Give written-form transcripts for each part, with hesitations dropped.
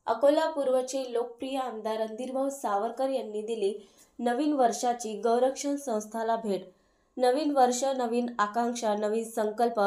अकोला पूर्वचे लोकप्रिय आमदार रणधीरभाऊ सावरकर यांनी दिली नवीन वर्षाची गौरक्षण संस्थाला भेट। नवीन वर्ष, नवीन आकांक्षा, नवीन संकल्प,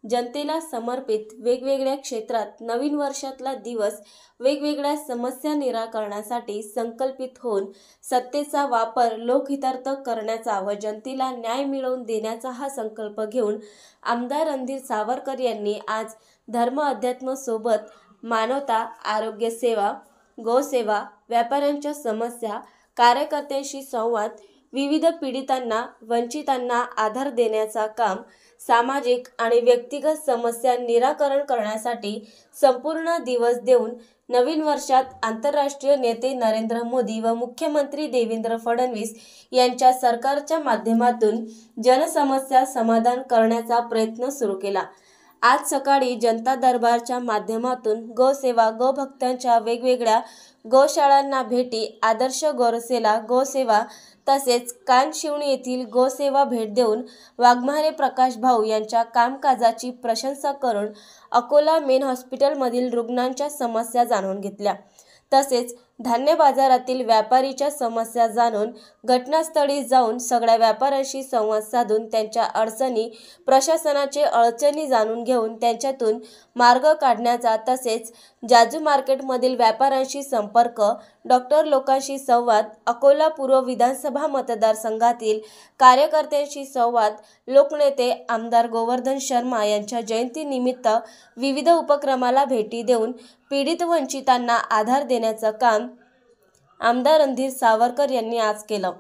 जनतेला समर्पित। वेगवेगळ्या क्षेत्रात नवीन वर्षातला दिवस वेगवेगळ्या समस्या निराकरणासाठी संकल्पित होऊन सत्तेचा वापर लोकहितार्थ करण्याचा व जनतेला न्याय मिळवून देण्याचा हा संकल्प घेऊन आमदार रणधीर सावरकर यांनी आज धर्म अध्यात्म सोबत मानवता, आरोग्य सेवा, गोसेवा, व्यापाऱ्यांच्या समस्या, कार्यकर्त्यांशी संवाद, विविध पीडितांना, वंचितांना आधार देण्याचा काम, सामाजिक आणि व्यक्तिगत समस्या निराकरण करण्यासाठी संपूर्ण दिवस देऊन नवीन वर्षात आंतरराष्ट्रीय नेते नरेंद्र मोदी व मुख्यमंत्री देवेंद्र फडणवीस यांच्या सरकारच्या माध्यमातून जनसमस्या समाधान करण्याचा प्रयत्न सुरू केला। आज सकाळी जनता दरबारच्या माध्यमातून गोसेवा, गोभक्तांच्या वेगवेगळ्या गोशाळांना भेटी, आदर्श गोरसेला गोसेवा तसेच कानशिवणी येथील गोसेवा भेट देऊन वाघमारे प्रकाश भाऊ यांच्या कामकाजाची प्रशंसा करून अकोला मेन हॉस्पिटलमधील रुग्णांच्या समस्या जाणून घेतल्या। तसेच धान्य बाजारातील व्यापारीच्या समस्या जाणून घटनास्थळी जाऊन सगळ्या व्यापाऱ्यांशी संवाद साधून त्यांच्या अडचणी, प्रशासनाचे अडचणी जाणून घेऊन त्यांच्यातून मार्ग काढण्याचा, तसेच जाजू मार्केटमधील व्यापाऱ्यांशी संपर्क, डॉक्टर लोकांशी संवाद, अकोला पूर्व विधानसभा मतदारसंघातील कार्यकर्त्यांशी संवाद, लोकनेते आमदार गोवर्धन शर्मा यांच्या जयंतीनिमित्त विविध उपक्रमाला भेटी देऊन पीडित वंचितांना आधार देण्याचं काम आमदार रणधीर सावरकर यांनी आज केलं।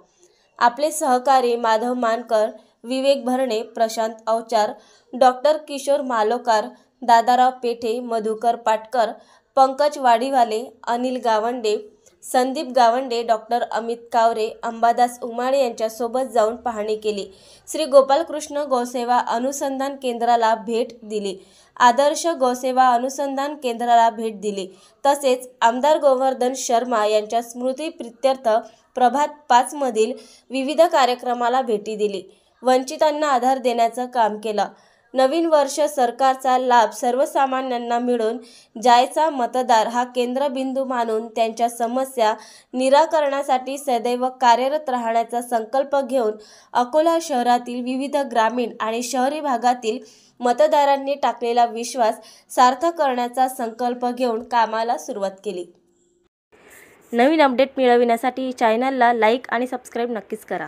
आपले सहकारी माधव मानकर, विवेक भरणे, प्रशांत अवचार, डॉक्टर किशोर मालोकार, दादाराव पेठे, मधुकर पाटकर, पंकज वाडीवाले, अनिल गावंडे, संदीप गावंडे, डॉक्टर अमित कावरे, अंबादास उमाळे यांच्यासोबत जाऊन पाहणी केली। श्री गोपालकृष्ण गोसेवा अनुसंधान केंद्राला भेट दिली। आदर्श गोसेवा अनुसंधान केंद्राला भेट दिली। तसेच आमदार गोवर्धन शर्मा यांच्या स्मृती प्रित्यर्थ प्रभात 5 मधील विविध कार्यक्रमाला भेटी दिली। वंचितांना आधार देण्याचं काम केलं। नवीन वर्ष सरकारचा लाभ सर्वसामान्यांना मिळून जायचा, मतदार हा केंद्रबिंदू मानून त्यांच्या समस्या निराकरणासाठी सदैव कार्यरत राहण्याचा संकल्प घेऊन अकोला शहरातील विविध ग्रामीण आणि शहरी भागातील मतदारांनी टाकलेला विश्वास सार्थ करण्याचा संकल्प घेऊन कामाला सुरुवात केली। नवीन अपडेट मिळविण्यासाठी चॅनलला लाईक आणि सबस्क्राईब नक्कीच करा।